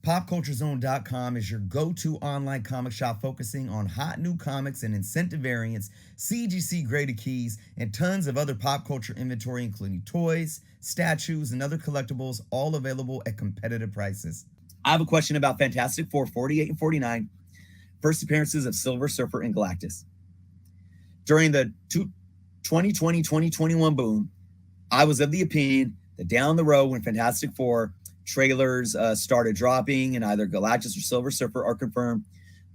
PopCultureZone.com is your go-to online comic shop focusing on hot new comics and incentive variants, CGC graded keys, and tons of other pop culture inventory, including toys, statues, and other collectibles, all available at competitive prices. I have a question about Fantastic Four 48 and 49, first appearances of Silver Surfer and Galactus. During the 2020-2021 boom, I was of the opinion that down the road when Fantastic Four trailers started dropping and either Galactus or Silver Surfer are confirmed,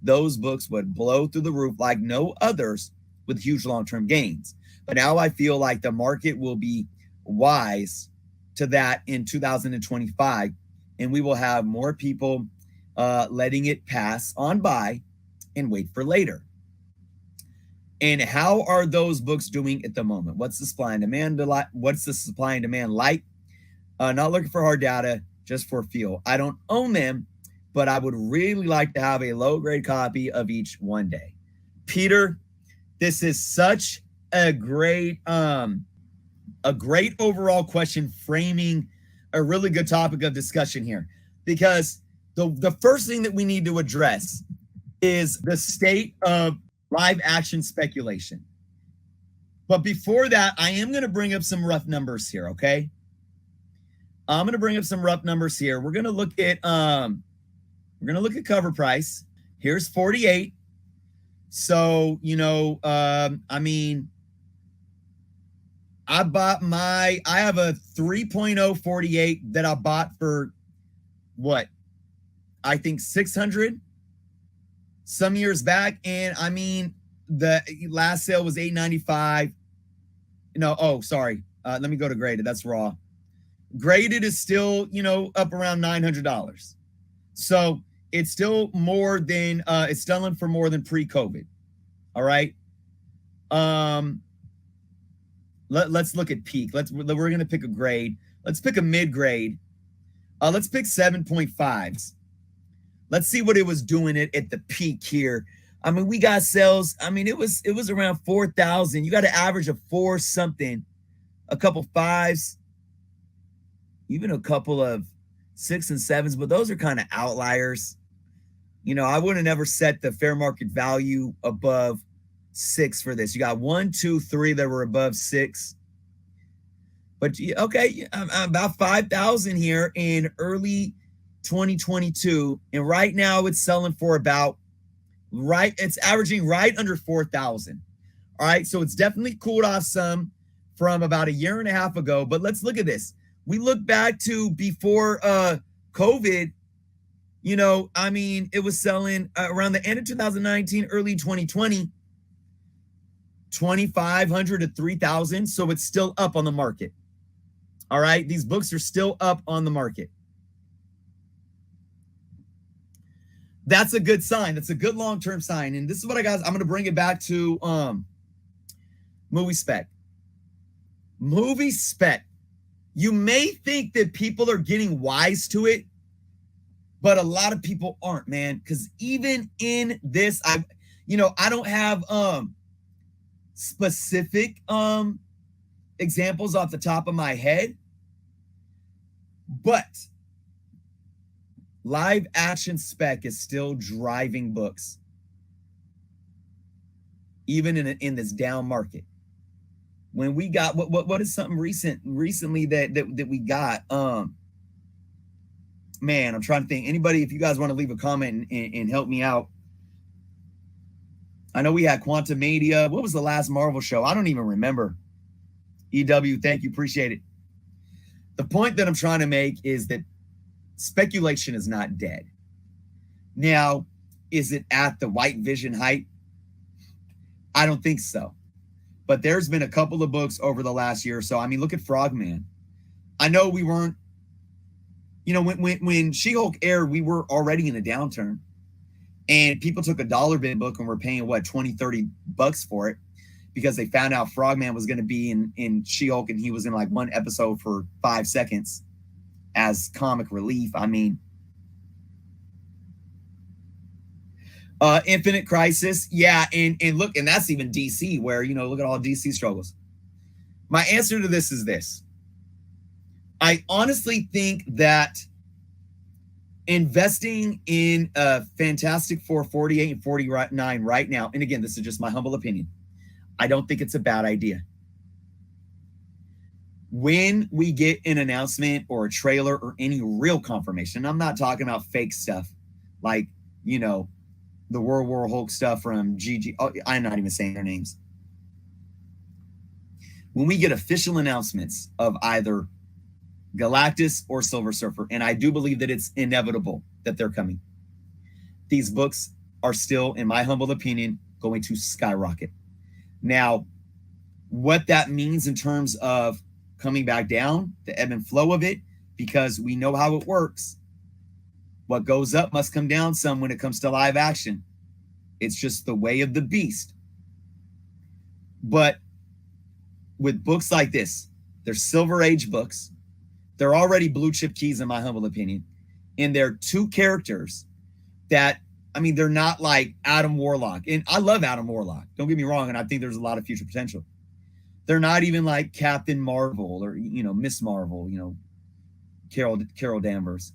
those books would blow through the roof like no others with huge long-term gains. But now I feel like the market will be wise to that in 2025, and we will have more people letting it pass on by and wait for later. And how are those books doing at the moment? What's the supply and demand? What's the supply and demand like? Not looking for hard data, just for feel. I don't own them, but I would really like to have a low-grade copy of each one day. Peter, this is such a great overall question, framing a really good topic of discussion here. Because the first thing that we need to address is the state of live action speculation. But before that, I am going to bring up some rough numbers here, okay? I'm going to bring up some rough numbers here. We're going to look at cover price. Here's 48. So, I have a 3.0 48 that I bought for what? I think 600 some years back. And the last sale was 895. Let me go to graded. That's raw. Graded is still, up around $900. So it's still more than, it's selling for more than pre-COVID. All right. Let's look at peak. We're going to pick a grade. Let's pick a mid-grade. Let's pick 7.5s. Let's see what it was doing at the peak here. We got sales. It was around 4,000. You got an average of 4 something, a couple 5s, even a couple of 6 and 7s, but those are kind of outliers. I would have never set the fair market value above 6 for this. You got 1, 2, 3 that were above 6. But okay, about 5,000 here in early 2022, and right now it's selling for it's averaging right under 4,000. All right, so it's definitely cooled off some from about a year and a half ago. But let's look at this. We look back to before COVID, it was selling around the end of 2019, early 2020, 2,500 to 3,000. So it's still up on the market. All right, these books are still up on the market. That's a good sign. That's a good long-term sign. And this is what I'm going to bring it back to movie spec. Movie spec. You may think that people are getting wise to it, but a lot of people aren't, man. Because even in this, I don't have specific examples off the top of my head, but live action spec is still driving books, even in this down market. When we got what is something recently that we got? Man, I'm trying to think. Anybody, if you guys want to leave a comment and help me out. I know we had Quantumania. What was the last Marvel show? I don't even remember. EW, thank you, appreciate it. The point that I'm trying to make is that speculation is not dead. Now, is it at the White Vision height? I don't think so. But there's been a couple of books over the last year or so. Look at Frogman. I know we weren't, when She-Hulk aired, we were already in a downturn. And people took a dollar bin book and were paying, $20-$30 for it because they found out Frogman was going to be in She-Hulk and he was in like one episode for 5 seconds as comic relief. Infinite Crisis. Yeah. And look, and that's even DC where, look at all DC struggles. My answer to this is this. I honestly think that Investing in Fantastic Four 48 and 49 right now, and again, this is just my humble opinion, I don't think it's a bad idea. When we get an announcement or a trailer or any real confirmation, I'm not talking about fake stuff like, you know, the World War Hulk stuff from GG. Oh, I'm not even saying their names. When we get official announcements of either Galactus or Silver Surfer, and I do believe that it's inevitable that they're coming, these books are still, in my humble opinion, going to skyrocket. Now, what that means in terms of coming back down, the ebb and flow of it, because we know how it works. What goes up must come down some when it comes to live action. It's just the way of the beast. But with books like this, they're Silver Age books. They're already blue chip keys, in my humble opinion. And they're two characters that, I mean, they're not like Adam Warlock. And I love Adam Warlock. Don't get me wrong. And I think there's a lot of future potential. They're not even like Captain Marvel or, you know, Miss Marvel, you know, Carol Danvers.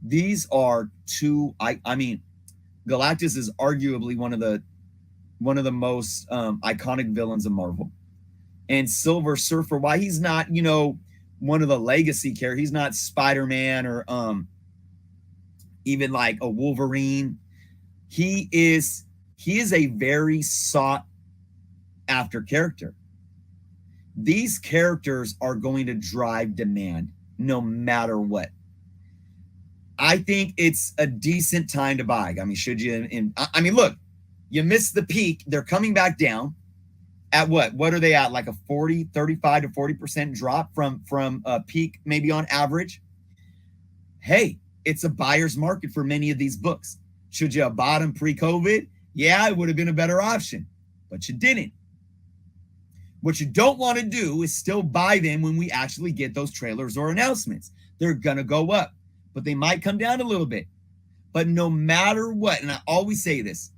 These are two, I mean, Galactus is arguably one of the most iconic villains of Marvel. And Silver Surfer, why he's not, you know, one of the legacy characters, he's not Spider-Man or even like a Wolverine. He is a very sought after character. These characters are going to drive demand no matter what. I think it's a decent time to buy. I mean, should you? I mean, look, you missed the peak. They're coming back down at what? What are they at? Like a 35 to 40% drop from a peak, maybe on average. Hey, it's a buyer's market for many of these books. Should you have bought them pre-COVID? Yeah, it would have been a better option, but you didn't. What you don't want to do is still buy them when we actually get those trailers or announcements. They're going to go up, but they might come down a little bit. But no matter what, and I always say this,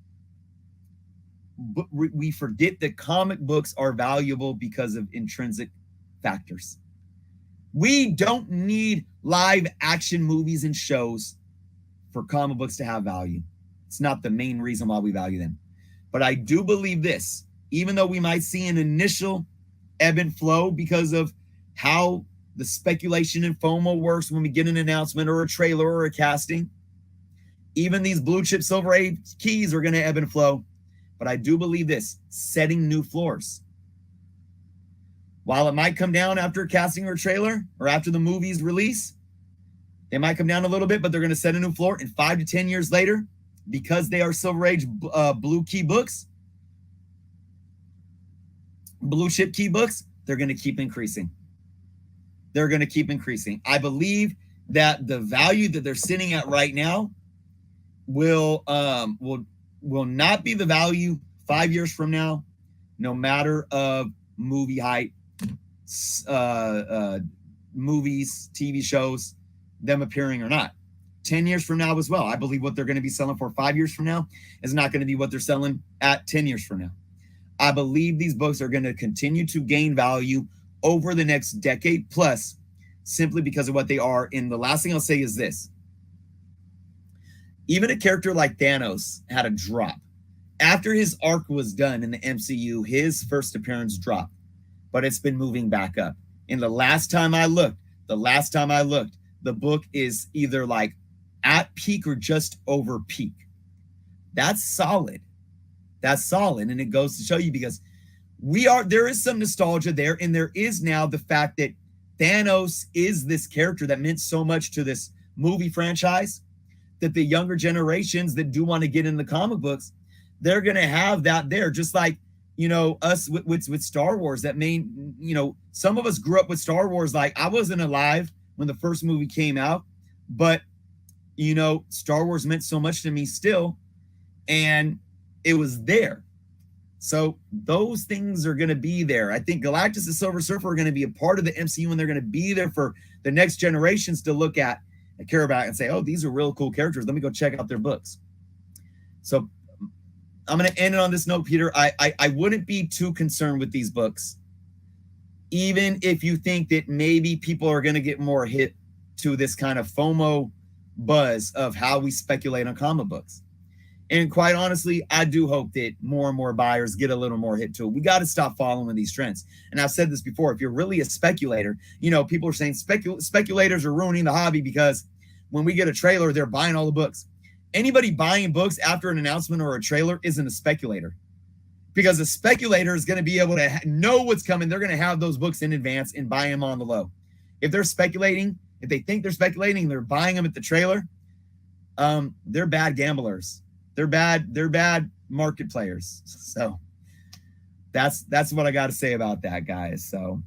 we forget that comic books are valuable because of intrinsic factors. We don't need live action movies and shows for comic books to have value. It's not the main reason why we value them. But I do believe this, even though we might see an initial ebb and flow because of how the speculation and FOMO works when we get an announcement or a trailer or a casting, even these blue chip Silver Age keys are going to ebb and flow. But I do believe this, setting new floors. While it might come down after a casting or a trailer or after the movie's release, they might come down a little bit, but they're going to set a new floor. And 5 to 10 years later, because they are Silver Age blue key books, blue chip key books, they're going to keep increasing. They're going to keep increasing. I believe that the value that they're sitting at right now will not be the value 5 years from now, no matter of movie hype, movies, TV shows, them appearing or not. 10 years from now as well. I believe what they're going to be selling for 5 years from now is not going to be what they're selling at 10 years from now. I believe these books are going to continue to gain value over the next decade plus, simply because of what they are. And the last thing I'll say is this. Even a character like Thanos had a drop. After his arc was done in the MCU, his first appearance dropped, but it's been moving back up. And the last time I looked, the book is either like at peak or just over peak. That's solid. That's solid. And it goes to show you, because there is some nostalgia there. And there is now the fact that Thanos is this character that meant so much to this movie franchise, that the younger generations that do want to get in the comic books, they're going to have that there. Just like, you know, us with Star Wars, that main, you know, some of us grew up with Star Wars. Like, I wasn't alive when the first movie came out, but, you know, Star Wars meant so much to me still. And it was there. So those things are going to be there. I think Galactus and Silver Surfer are going to be a part of the MCU, and they're going to be there for the next generations to look at and care about and say, oh, these are real cool characters. Let me go check out their books. So I'm going to end it on this note, Peter. I wouldn't be too concerned with these books, even if you think that maybe people are going to get more hit to this kind of FOMO buzz of how we speculate on comic books. And quite honestly, I do hope that more and more buyers get a little more hit to it. We got to stop following these trends. And I've said this before, if you're really a speculator, people are saying speculators are ruining the hobby because when we get a trailer, they're buying all the books. Anybody buying books after an announcement or a trailer isn't a speculator, because a speculator is going to be able to know what's coming. They're going to have those books in advance and buy them on the low. If they're speculating, if they think they're speculating, they're buying them at the trailer, they're bad gamblers. They're bad market players. So that's what I got to say about that, guys. So